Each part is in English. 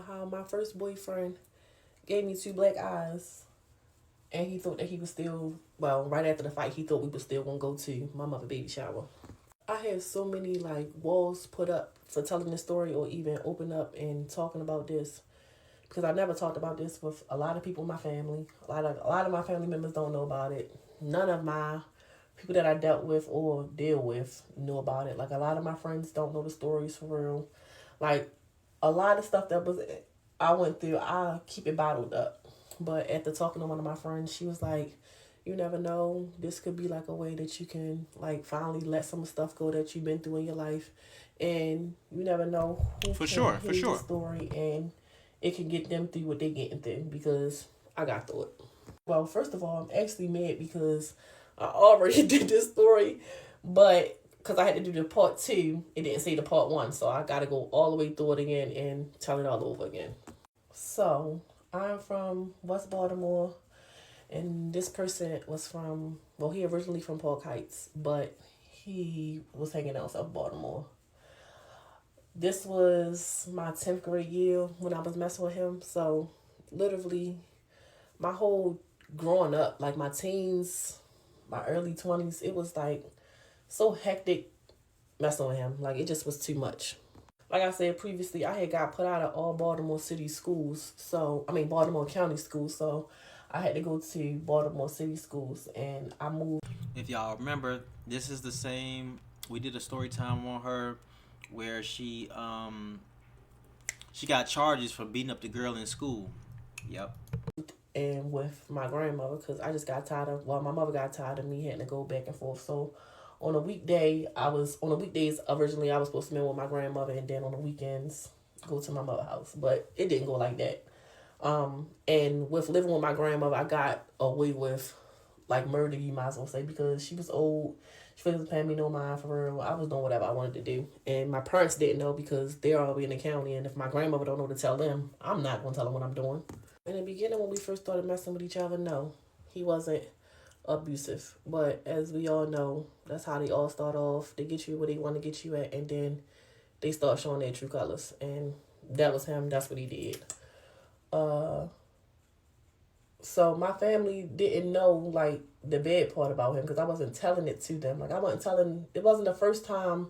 about how my first boyfriend gave me two black eyes, and he thought that he was still, well, right after the fight, he thought we were still gonna go to my mother baby shower. I have so many like walls put up for telling this story or even open up and talking about this because I never talked about this with a lot of people in my family. A lot of my family members don't know about it. None of my people that I dealt with or deal with knew about it. Like a lot of my friends don't know the stories for real. Like a lot of stuff that was I went through, I keep it bottled up. But after talking to one of my friends, she was like, you never know. This could be like a way that you can like finally let some stuff go that you've been through in your life. And you never know who For can sure, for hear your sure. story and it can get them through what they're getting through because I got through it. Well, first of all, I'm actually mad because I already did this story, but because I had to do the part two, it didn't say the part one, so I got to go all the way through it again and tell it all over again. So I'm from West Baltimore, and this person was from, well, he originally from Park Heights, but he was hanging out South Baltimore. This was my 10th grade year when I was messing with him, so literally my whole growing up, like my teens, my early 20s, it was like so hectic messing with him. Like it just was too much. Like I said previously, I had got put out of all Baltimore City schools. So, I mean, Baltimore County schools. So I had to go to Baltimore City schools and I moved. If y'all remember, this is the same. We did a story time on her where she got charges for beating up the girl in school. Yep. And with my grandmother because I just got tired of, well, my mother got tired of me having to go back and forth. So on the weekdays originally I was supposed to be with my grandmother and then on the weekends go to my mother's house. But it didn't go like that. And with living with my grandmother, I got away with like murder, you might as well say, because she was old. She wasn't paying me no mind for real. I was doing whatever I wanted to do. And my parents didn't know because they're all in the county. And if my grandmother don't know to tell them, I'm not going to tell them what I'm doing. In the beginning, when we first started messing with each other, no, he wasn't abusive. But as we all know, that's how they all start off. They get you where they want to get you at, and then they start showing their true colors. And that was him. That's what he did. Uh, so my family didn't know like the bad part about him because I wasn't telling it to them. Like I wasn't telling. It wasn't the first time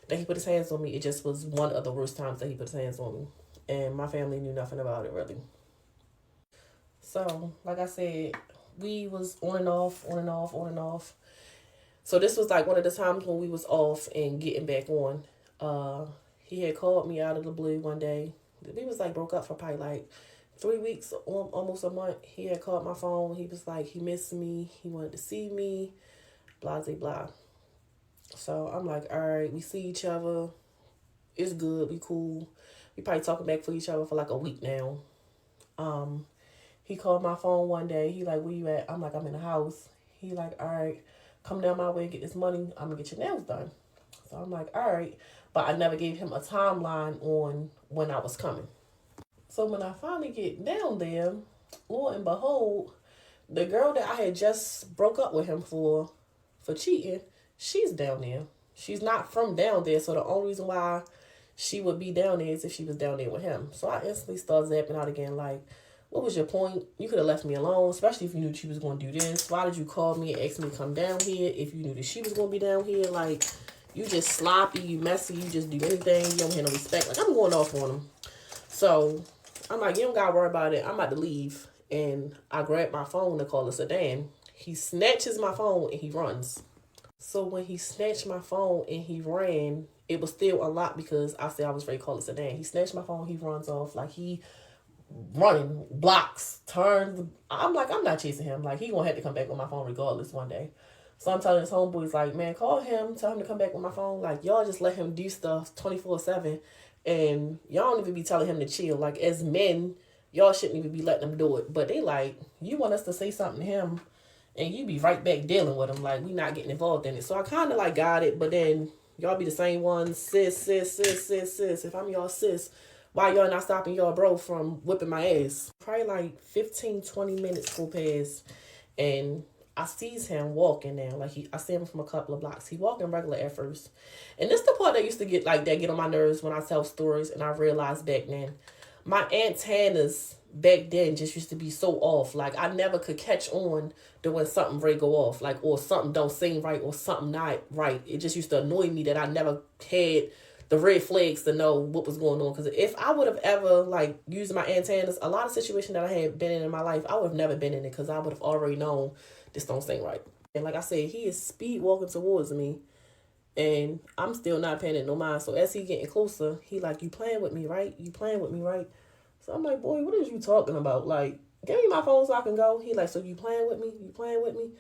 that he put his hands on me. It just was one of the worst times that he put his hands on me, and my family knew nothing about it really. So, like I said, we was on and off, on and off, on and off. So this was like one of the times when we was off and getting back on. He had called me out of the blue one day. We was like broke up for probably like 3 weeks, almost a month. He had called my phone. He was like, he missed me. He wanted to see me, blah, blah, blah. So I'm like, all right, we see each other. It's good. We cool. We probably talking back for each other for like a week now. Um, He called my phone one day. He like, where you at? I'm like, I'm in the house. He like, all right, come down my way, get this money. I'm gonna get your nails done. So I'm like, all right. But I never gave him a timeline on when I was coming. So when I finally get down there, lo and behold, the girl that I had just broke up with him for cheating, she's down there. She's not from down there, so the only reason why she would be down there is if she was down there with him. So I instantly started zapping out again, like, what was your point? You could have left me alone, especially if you knew she was going to do this. Why did you call me and ask me to come down here if you knew that she was going to be down here? Like, you just sloppy, you messy, you just do anything. You don't have no respect. Like, I'm going off on him. So, I'm like, you don't got to worry about it. I'm about to leave. And I grabbed my phone to call a sedan. He snatches my phone and he runs. So, when he snatched my phone and he ran, it was still unlocked because I said I was ready to call a sedan. He snatched my phone, he runs off. Like, he running blocks, turns. I'm like, I'm not chasing him. Like, he gonna have to come back with my phone regardless one day. So I'm telling his homeboys, like, man, call him, tell him to come back with my phone. Like, y'all just let him do stuff 24/7, and y'all don't even be telling him to chill. Like, as men, y'all shouldn't even be letting him do it. But they like, you want us to say something to him, and you be right back dealing with him. Like, we not getting involved in it. So I kind of like got it, but then y'all be the same ones, sis, sis, sis, sis, sis. If I'm y'all sis, why y'all not stopping y'all bro from whipping my ass? Probably like 15, 20 minutes go past, and I sees him walking now. Like, I see him from a couple of blocks. He walking regular at first. And this the part that used to get like that, get on my nerves when I tell stories, and I realized back then. my antennas back then just used to be so off. Like I never could catch on to when something ready go off, like or something don't seem right or something not right. It just used to annoy me that I never had the red flags to know what was going on. Because if I would have ever like used my antennas, a lot of situations that I had been in my life, I would have never been in it because I would have already known this don't seem right. And like I said, he is speed walking towards me, and I'm still not paying it no mind. So as he getting closer, he like, you playing with me, right? You playing with me, right? So I'm like, boy, what is you talking about? Like, give me my phone so I can go. He like, so you playing with me? You playing with me?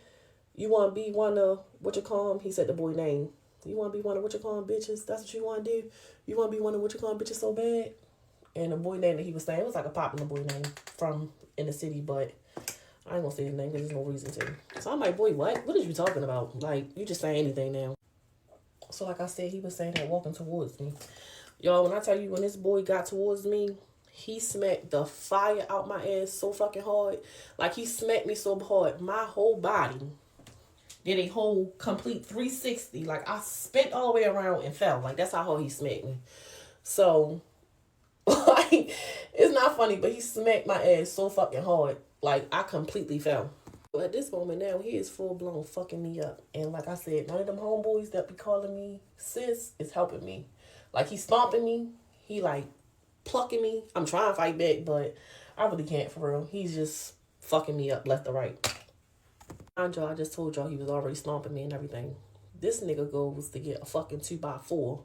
You want to be one of, what you call him? He said the boy name. You want to be one of what you call him bitches? That's what you want to do? You want to be one of what you call him bitches so bad? And the boy name that he was saying, it was like a popular boy name from in the city, but I ain't gonna say his name because there's no reason to. So I'm like, boy, what? What is you talking about? Like, you just saying anything now. So like I said, he was saying that walking towards me. Y'all, when I tell you, when this boy got towards me, he smacked the fire out my ass so fucking hard. Like, he smacked me so hard, my whole body did a whole complete 360. Like, I spent all the way around and fell. Like, that's how hard he smacked me. So, like, it's not funny, but he smacked my ass so fucking hard. Like, I completely fell. But at this moment now, he is full blown fucking me up. And like I said, none of them homeboys that be calling me sis is helping me. Like, he stomping me. He like plucking me. I'm trying to fight back, but I really can't for real. He's just fucking me up left or right. Mind y'all, I just told y'all he was already stomping me and everything. This nigga goes to get a fucking 2x4.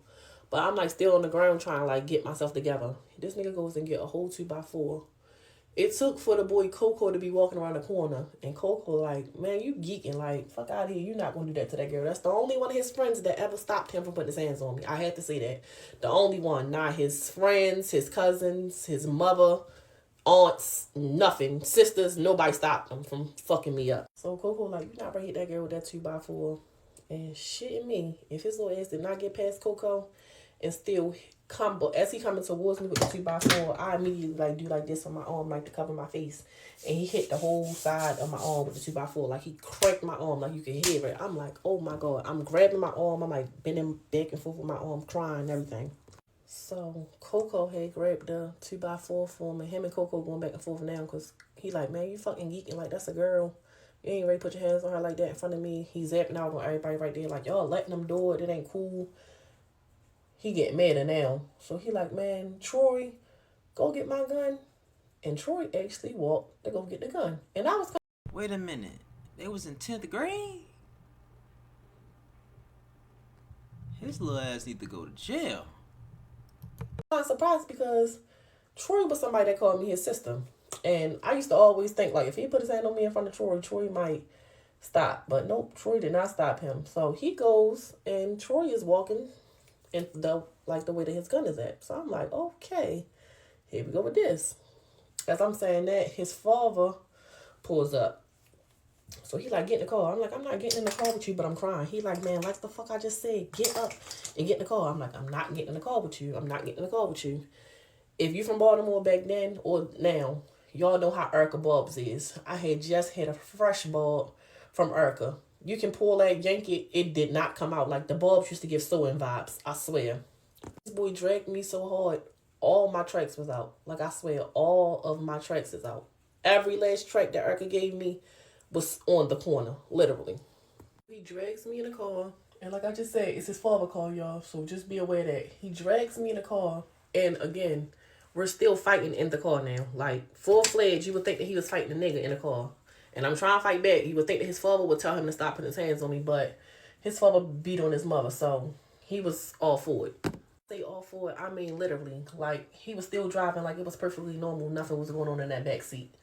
But I'm like still on the ground trying to like get myself together. This nigga goes and get a whole 2x4. It took for the boy Coco to be walking around the corner. And Coco like, man, you geeking. Like, fuck out of here. You're not going to do that to that girl. That's the only one of his friends that ever stopped him from putting his hands on me. I had to say that. The only one. Not his friends, his cousins, his mother, aunts, nothing. Sisters, nobody stopped him from fucking me up. So Coco like, you're not going to hit that girl with that 2x4. And shitting me. If his little ass did not get past Coco and still come, but as he coming towards me with the 2x4, I immediately like do like this on my arm, like to cover my face, and he hit the whole side of my arm with the 2x4, like he cracked my arm, like you can hear it. I'm like, oh my god, I'm grabbing my arm, I'm like bending back and forth with my arm, crying and everything. So Coco had grabbed the 2x4 for me. Him and Coco going back and forth now because he like, man, you fucking geeking, like that's a girl. You ain't ready to put your hands on her like that in front of me. He's zapping out on everybody right there, like y'all letting them do it. It ain't cool. He get madder now. So he like, man, Troy, go get my gun. And Troy actually walked to go get the gun. And I was Wait a minute. They was in 10th grade? His little ass need to go to jail. kind of surprised because Troy was somebody that called me his sister. And I used to always think, like, if he put his hand on me in front of Troy, Troy might stop. But nope, Troy did not stop him. So he goes, and Troy is walking in the way that his gun is at. So I'm like, okay, here we go with this. As I'm saying that, his father pulls up. So he like, get in the car. I'm like, I'm not getting in the car with you, but I'm crying. He like, man, like the fuck I just said, get up and get in the car. I'm like, I'm not getting in the car with you. I'm not getting in the car with you. If you from Baltimore back then or now, y'all know how Erica bulbs is. I had just had a fresh bulb from Erica. You can pull that, yank it. It did not come out. Like the bulbs used to give sewing vibes. I swear. This boy dragged me so hard. All my tracks was out. Like I swear, all of my tracks is out. Every last track that Erica gave me was on the corner, literally. He drags me in the car. And like I just said, it's his father car, y'all. So just be aware that. He drags me in the car. And again, we're still fighting in the car now. Like, full-fledged, you would think that he was fighting a nigga in the car. And I'm trying to fight back. You would think that his father would tell him to stop putting his hands on me. But his father beat on his mother. So he was all for it. Say all for it, I mean literally. Like, he was still driving like it was perfectly normal. Nothing was going on in that back seat.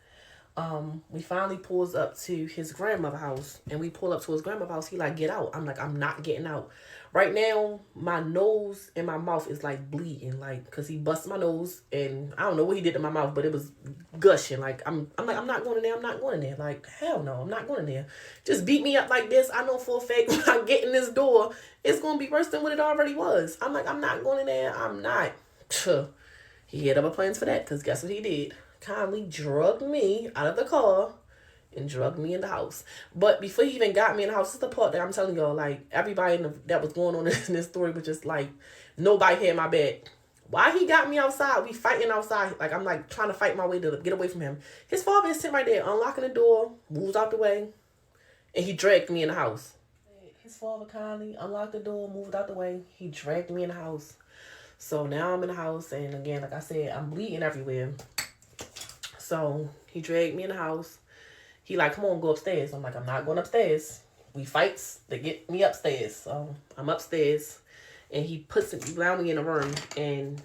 We finally pulls up to his grandmother's house, and we pull up to his grandmother's house. He like, get out. I'm like, I'm not getting out. Right now, my nose and my mouth is like bleeding, like, cause he busted my nose, and I don't know what he did to my mouth, but it was gushing. Like, I'm like, I'm not going in there. I'm not going in there. Like, hell no, I'm not going in there. Just beat me up like this. I know for a fact when I get in this door, it's gonna be worse than what it already was. I'm like, I'm not going in there. I'm not. He had other plans for that, cause guess what he did? Kindly drugged me out of the car and drugged me in the house. But before he even got me in the house, this is the part that I'm telling y'all, like, everybody that was going on in this story was just like, nobody had my back Why he got me outside? We fighting outside. Like, I'm like trying to fight my way to get away from him. His father is sitting right there, unlocking the door, moves out the way, and he dragged me in the house. His father kindly unlocked the door, moved out the way. He dragged me in the house. So now I'm in the house, and again, like I said, I'm bleeding everywhere. So he dragged me in the house. He like, come on, go upstairs. I'm like, I'm not going upstairs. We fights to get me upstairs. So I'm upstairs, and he puts it around me in a room, and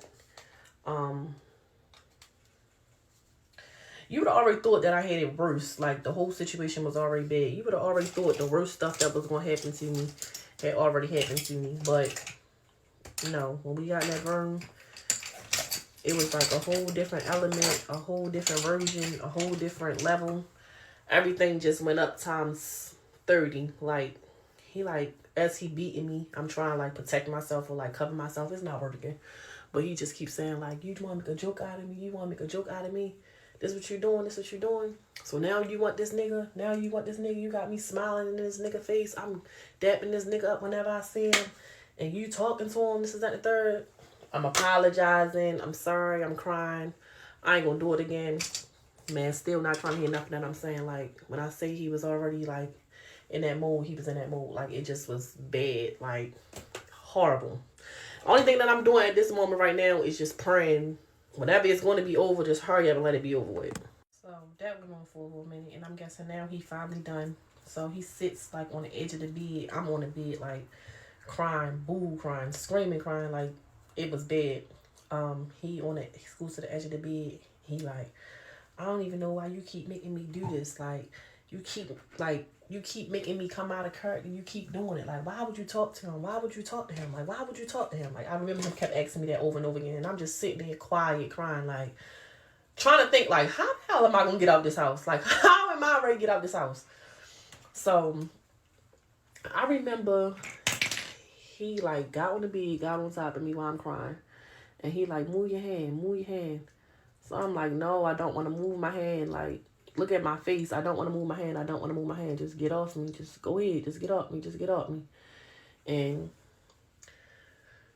you would have already thought that I had it worse. Like, the whole situation was already bad. You would have already thought the worst stuff that was going to happen to me had already happened to me. But no, when we got in that room, it was like a whole different element, a whole different version, a whole different level. Everything just went up times 30. Like, he like, as he beating me, I'm trying to like protect myself or like cover myself. It's not working. But he just keeps saying like, you want to make a joke out of me? You want to make a joke out of me? This what you're doing, this what you're doing. So now you want this nigga. Now you want this nigga. You got me smiling in this nigga face. I'm dapping this nigga up whenever I see him. And you talking to him, this is that the third. I'm apologizing. I'm sorry. I'm crying. I ain't gonna do it again. Man, still not trying to hear nothing that I'm saying. Like, when I say he was already like in that mood, he was in that mood. Like, it just was bad. Like, horrible. Only thing that I'm doing at this moment right now is just praying. Whenever it's going to be over, just hurry up and let it be over with. So that went on for a little minute, and I'm guessing now he finally done. So he sits like on the edge of the bed. I'm on the bed like crying, boo crying, screaming, crying, like it was bad. He goes to the edge of the bed. He like, I don't even know why you keep making me do this. Like, you keep making me come out of character. You keep doing it. Like, why would you talk to him? Why would you talk to him? Like, why would you talk to him? Like, I remember him kept asking me that over and over again. And I'm just sitting there quiet, crying, like, trying to think, like, how the hell am I going to get out of this house? Like, how am I ready to get out of this house? So, I remember he, like, got on the bed, got on top of me while I'm crying. And he, like, move your hand, move your hand. So I'm like, no, I don't want to move my hand. Like, look at my face. I don't want to move my hand. I don't want to move my hand. Just get off me. Just go ahead. Just get off me. Just get off me. And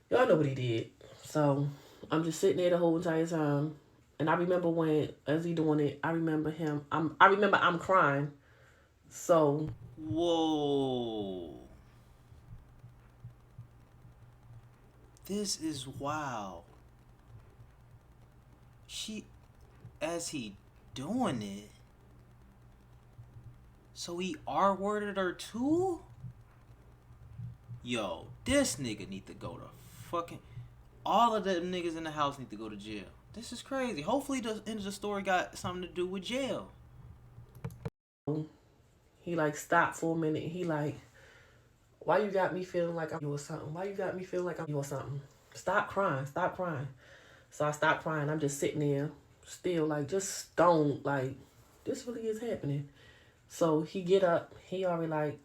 y'all know what he did. So I'm just sitting there the whole entire time. And I remember when, as he doing it, I remember I'm crying. So. Whoa. This is wild. As he doing it, so he R-worded her too? Yo, this nigga need to go to fucking... All of them niggas in the house need to go to jail. This is crazy. Hopefully the end of the story got something to do with jail. He like stopped for a minute. He like, why you got me feeling like I'm doing something? Why you got me feeling like I'm doing something? Stop crying. Stop crying. So I stopped crying. I'm just sitting there, still like just stoned. Like, this really is happening. So he get up. He already like,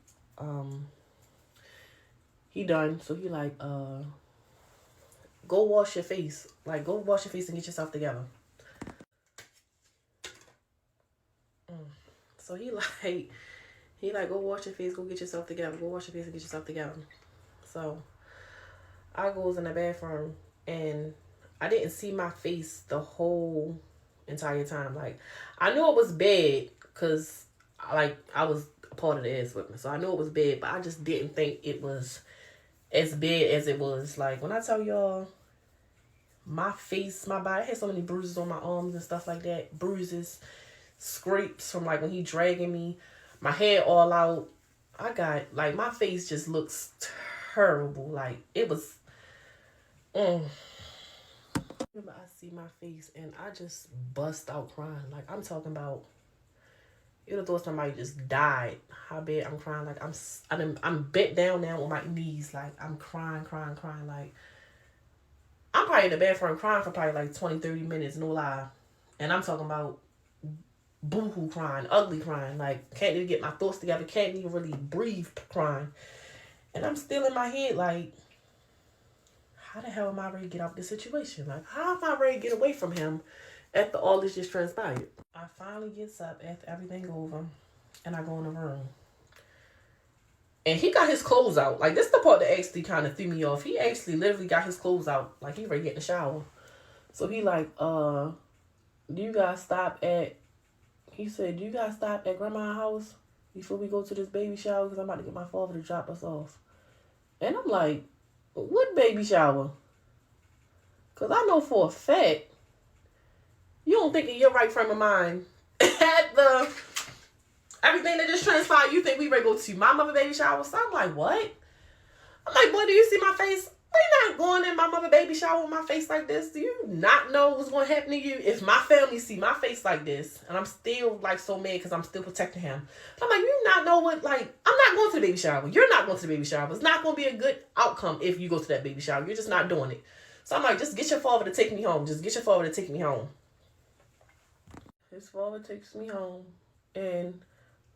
he done. So he like, go wash your face. Like, go wash your face and get yourself together. So he like, go wash your face, go get yourself together. Go wash your face and get yourself together. So I goes in the bathroom, and I didn't see my face the whole entire time. Like, I knew it was bad because, like, I was a part of the ass whipping. So I knew it was bad, but I just didn't think it was as bad as it was. Like, when I tell y'all, my face, my body, I had so many bruises on my arms and stuff like that. Bruises, scrapes from, like, when he dragging me. My hair all out. I got, like, my face just looks terrible. Like, it was... Remember, I see my face and I just bust out crying. Like, I'm talking about, you'd have thought somebody just died. How bad I'm crying. Like, I'm bent down now on my knees. Like, I'm crying. Like, I'm probably in the bathroom crying for probably like 20, 30 minutes, no lie. And I'm talking about boo-hoo crying, ugly crying. Like, can't even get my thoughts together. Can't even really breathe crying. And I'm still in my head like, how the hell am I ready to get out of this situation? Like, how am I ready to get away from him after all this just transpired? I finally gets up after everything over, and I go in the room. And he got his clothes out. Like, this is the part that actually kind of threw me off. He actually literally got his clothes out. Like, he ready to get in the shower. So he like, do you guys stop at, he said, do you guys stop at grandma's house before we go to this baby shower? Because I'm about to get my father to drop us off. And I'm like, what baby shower? Because I know for a fact, you don't think in your right frame of mind, at the, everything that just transpired, you think we ready to go to my mother baby shower? So I'm like, what? I'm like, boy, do you see my face? We not going in my mother baby shower with my face like this. Do you not know what's going to happen to you if my family see my face like this? And I'm still like so mad because I'm still protecting him. I'm like, you not know what, like, I'm not going to the baby shower. You're not going to the baby shower. It's not going to be a good outcome if you go to that baby shower. You're just not doing it. So I'm like, just get your father to take me home. Just get your father to take me home. His father takes me home. And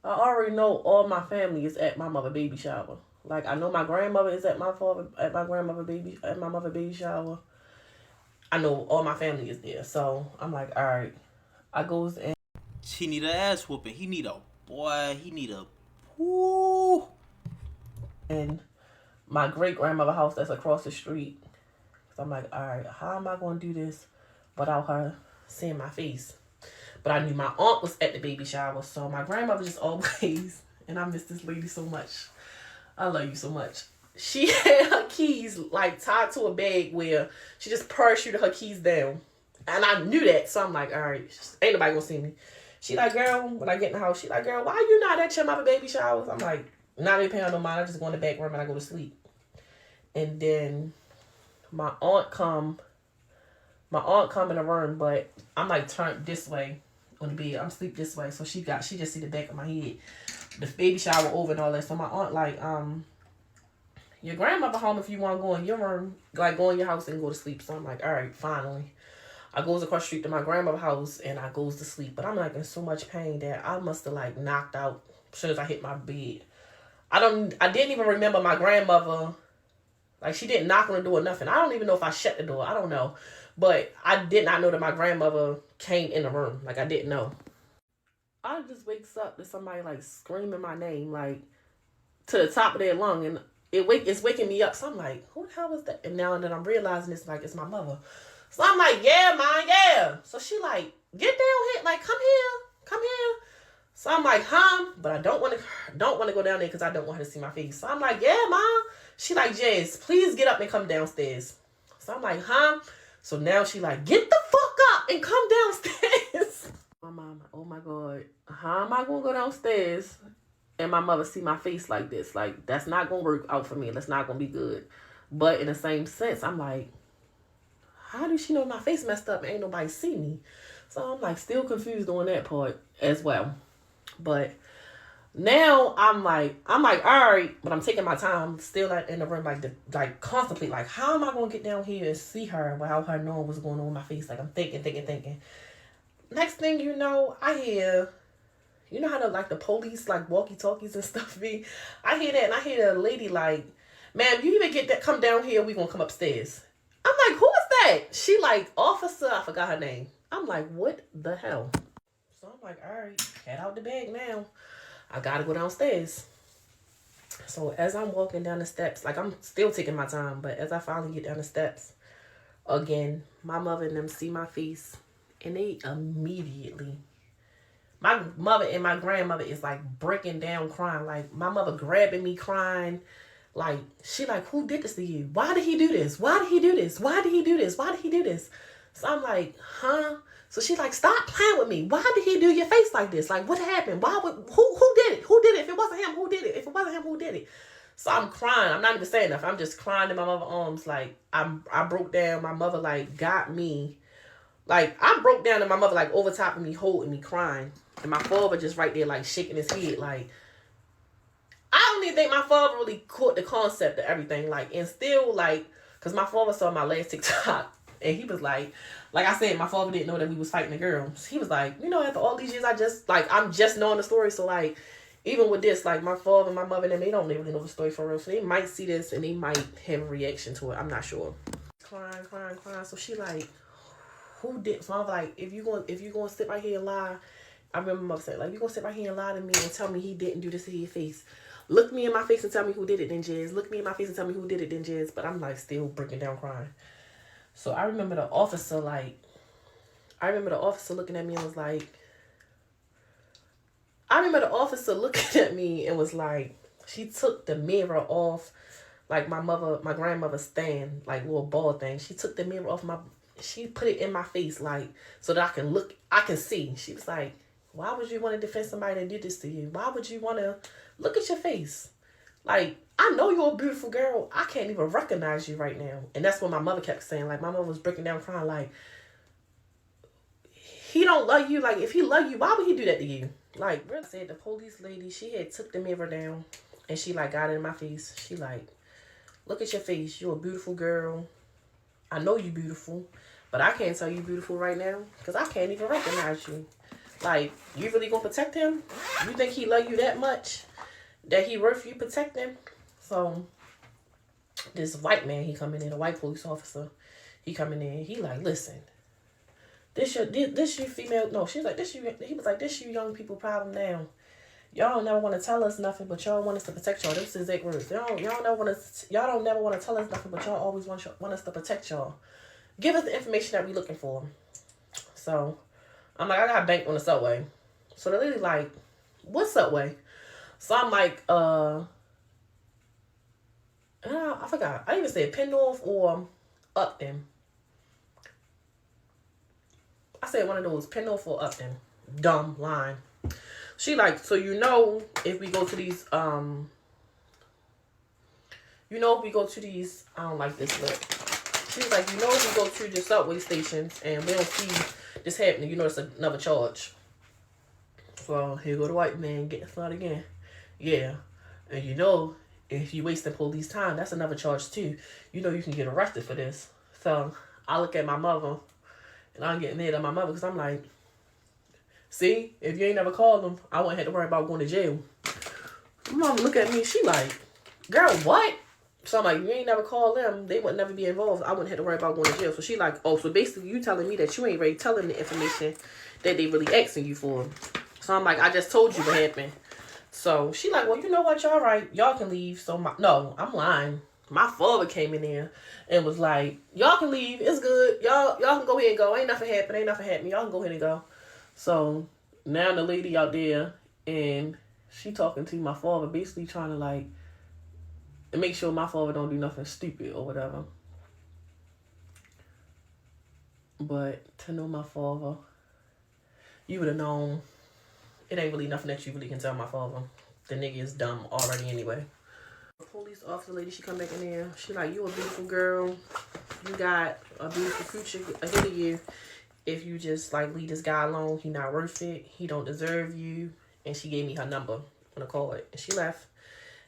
I already know all my family is at my mother baby shower. Like, I know my grandmother is at my mother baby shower. I know all my family is there. So I'm like, all right. I goes in. She need an ass whooping. He need a whoo. And my great grandmother house that's across the street. So I'm like, all right, how am I going to do this without her seeing my face? But I knew my aunt was at the baby shower. So my grandmother just always, and I miss this lady so much. I love you so much. She had her keys like tied to a bag where she just parachuted her keys down. And I knew that. So I'm like, all right, ain't nobody gonna see me. She like, girl, when I get in the house, she like, girl, why you not at your mother baby showers? I'm like, not even paying no mind. I just go in the back room and I go to sleep. And then my aunt come in the room, but I'm like turned this way on the bed. I'm sleep this way. So she just see the back of my head. The baby shower over and all that. So my aunt like, your grandmother home if you want to go in your room, like go in your house and go to sleep. So I'm like, all right, finally. I goes across the street to my grandmother's house and I goes to sleep. But I'm like in so much pain that I must have like knocked out as soon as I hit my bed. I didn't even remember my grandmother. Like she didn't knock on the door or nothing. I don't even know if I shut the door. I don't know. But I did not know that my grandmother came in the room. Like I didn't know. I just wakes up to somebody like screaming my name like to the top of their lung, and it's waking me up. So I'm like, who the hell was that? And now that I'm realizing it's like it's my mother. So I'm like, yeah, Mom, yeah. So she like, get down here, like come here. So I'm like, huh? But I don't want to go down there because I don't want her to see my face. So I'm like, yeah, Mom. She like, Jazz, please get up and come downstairs. So I'm like, huh? So now she like, get the fuck up and come downstairs. My mom, oh my God, how am I gonna go downstairs and my mother see my face like this? Like, that's not gonna work out for me. That's not gonna be good. But in the same sense, I'm like, how do she know my face messed up and ain't nobody see me? So I'm like still confused on that part as well. But now I'm like, all right, but I'm taking my time, still in the room, like constantly, like, how am I gonna get down here and see her without her knowing what's going on with my face? Like I'm thinking. Next thing you know, I hear, you know how the police like walkie-talkies and stuff be? I hear that and I hear the lady like, ma'am, you even get that, come down here, we gonna come upstairs. I'm like, who is that? She like, officer, I forgot her name. I'm like, what the hell? So I'm like, all right, head out the bag now. I gotta go downstairs. So as I'm walking down the steps, like I'm still taking my time, but as I finally get down the steps, again, my mother and them see my face. And they immediately, my mother and my grandmother is like breaking down crying. Like my mother grabbing me crying. Like she like, who did this to you? Why did he do this? Why did he do this? Why did he do this? Why did he do this? So I'm like, huh? So she like, stop playing with me. Why did he do your face like this? Like what happened? Who did it? Who did it? If it wasn't him, who did it? If it wasn't him, who did it? So I'm crying. I'm not even saying nothing. I'm just crying in my mother's arms. Like I broke down. My mother like got me. Like, I broke down and my mother, like, over top of me, holding me, crying. And my father just right there, like, shaking his head. Like, I don't even think my father really caught the concept of everything. Like, and still, like, because my father saw my last TikTok. And he was like I said, my father didn't know that we was fighting a girl. So he was like, you know, after all these years, I'm just knowing the story. So, like, even with this, like, my father and my mother and them, they don't really know the story for real. So they might see this and they might have a reaction to it. I'm not sure. Crying. So she, like, who did? So I was like, if you gonna sit right here and lie, I remember my mother said, like, you gonna sit right here and lie to me and tell me he didn't do this to your face. Look me in my face and tell me who did it, then Jazz. Look me in my face and tell me who did it, then Jazz. But I'm like still breaking down crying. So I remember the officer looking at me and was like, she took the mirror off, like my grandmother's stand, like little ball thing. She took the mirror off she put it in my face, like, so that I can see. She was like, why would you want to defend somebody that did this to you? Why would you want to look at your face? Like, I know you're a beautiful girl. I can't even recognize you right now. And that's what my mother kept saying. Like, my mother was breaking down crying, like, he don't love you. Like, if he love you, why would he do that to you? Like, really said, the police lady, she had took the mirror down and she, like, got it in my face. She, like, look at your face. You're a beautiful girl. I know you beautiful, but I can't tell you beautiful right now because I can't even recognize you. Like, you really gonna protect him? You think he love you that much? That he worth you protecting? So, this white man, he coming in, a white police officer, he coming in, he like, listen, this you female, no, she's like, he was like, this you young people problem now. Y'all don't never want to tell us nothing, but y'all want us to protect y'all. This is exact words. Y'all don't never want to tell us nothing, but y'all always want us to protect y'all. Give us the information that we looking for. So, I'm like, I got banked on the subway. So the lady like, what subway? So I'm like, I forgot. I even said Pennorth or Upton. I said one of those, Pennorth or Upton. Dumb line. She like, so if we go to these, I don't like this look. She's like, if we go to the subway stations and we don't see this happening, it's another charge. So here go the white man getting started again. Yeah. And if you wasting police time, that's another charge too. You can get arrested for this. So I look at my mother and I'm getting mad at my mother because I'm like, see, if you ain't never called them, I wouldn't have to worry about going to jail. My mom look at me, she like, girl, what? So I'm like, you ain't never called them, they would never be involved. I wouldn't have to worry about going to jail. So she like, oh, so basically you telling me that you ain't ready telling the information that they really asking you for. So I'm like, I just told you what happened. So she like, well, you know what, y'all right, y'all can leave. So no, I'm lying. My father came in there and was like, y'all can leave, it's good. Y'all can go ahead and go. Ain't nothing happened. Y'all can go ahead and go. So now the lady out there and she talking to my father, basically trying to like make sure my father don't do nothing stupid or whatever. But to know my father, you would have known it ain't really nothing that you really can tell my father. The nigga is dumb already anyway. The police officer lady, she come back in there. She like, you a beautiful girl. You got a beautiful future ahead of you. If you just like leave this guy alone, he not worth it. He don't deserve you. And she gave me her number on a card. And she left.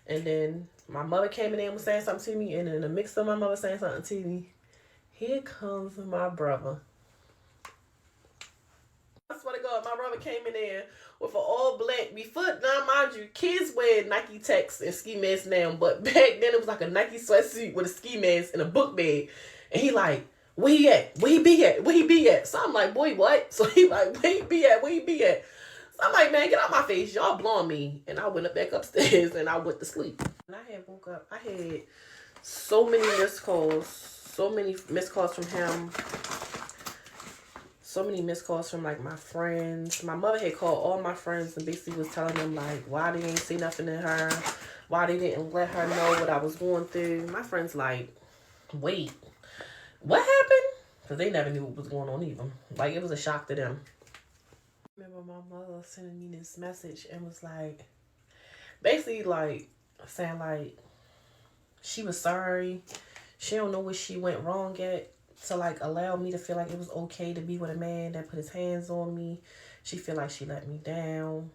And then my mother came in there and was saying something to me. And in the mix of my mother saying something to me, here comes my brother. I swear to God, my brother came in there with an all black. Before, now mind you, kids wear Nike Techs and ski masks now. But back then it was like a Nike sweatsuit with a ski mask and a book bag. And he like, where he at? Where he be at? Where he be at? So I'm like, boy, what? So he like, where he be at? Where he be at? So I'm like, man, get out my face. Y'all blowing me. And I went up back upstairs and I went to sleep. And I had woke up. I had so many missed calls. So many missed calls from him. So many missed calls from like my friends. My mother had called all my friends and basically was telling them like why they ain't say nothing to her. Why they didn't let her know what I was going through. My friends like, wait. What happened? Because they never knew what was going on either. Like, it was a shock to them. I remember my mother sending me this message and was like, basically like, saying like, she was sorry. She don't know what she went wrong at to like allow me to feel like it was okay to be with a man that put his hands on me. She feel like she let me down.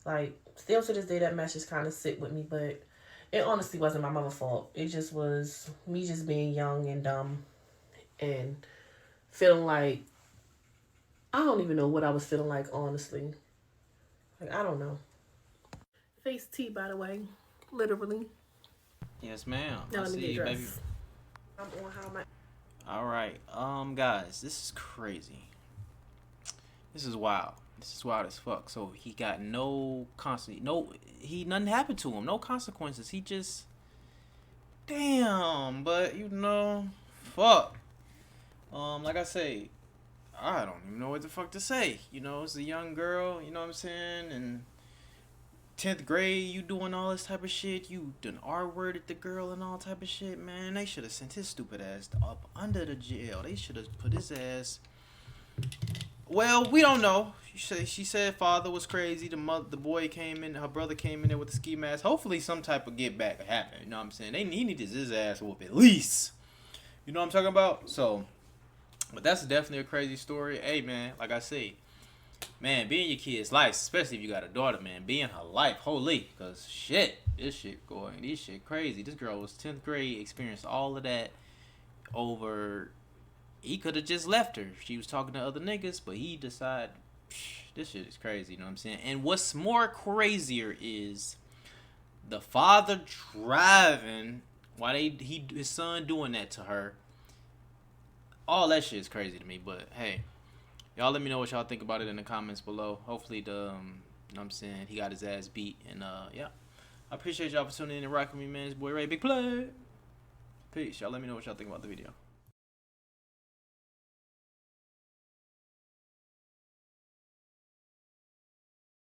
Like, still to this day, that message kind of sit with me, but it honestly wasn't my mother's fault. It just was me just being young and dumb. And feeling like, I don't even know what I was feeling like, honestly. Like, I don't know. Face tea, by the way. Literally. Yes, ma'am. Now I let me see get you, baby. dressed. I'm on how my... Alright, guys, this is crazy. This is wild. This is wild as fuck. So he got nothing happened to him. No consequences. He just, damn, but fuck. Like I say, I don't even know what the fuck to say. You know, it's a young girl. You know what I'm saying? And 10th grade, you doing all this type of shit. You done R-worded the girl and all type of shit, man. They should have sent his stupid ass up under the jail. They should have put his ass. Well, we don't know. She said father was crazy. The boy came in. Her brother came in there with the ski mask. Hopefully, some type of get back happened. You know what I'm saying? He needed his ass whoop at least. You know what I'm talking about? So, but that's definitely a crazy story. Hey, man, like I say, man, be in your kid's life, especially if you got a daughter, man. Be in her life, holy, cause shit, this shit crazy. This girl was 10th grade, experienced all of that over. He could have just left her. She was talking to other niggas, but he decided, this shit is crazy. You know what I'm saying? And what's more crazier is the father driving while his son doing that to her. All that shit is crazy to me. But hey, y'all let me know what y'all think about it in the comments below. Hopefully you know what I'm saying, he got his ass beat. And yeah, I appreciate y'all for tuning in and rocking with me, man. It's boy Ray, big play. Peace. Y'all let me know what y'all think about the video.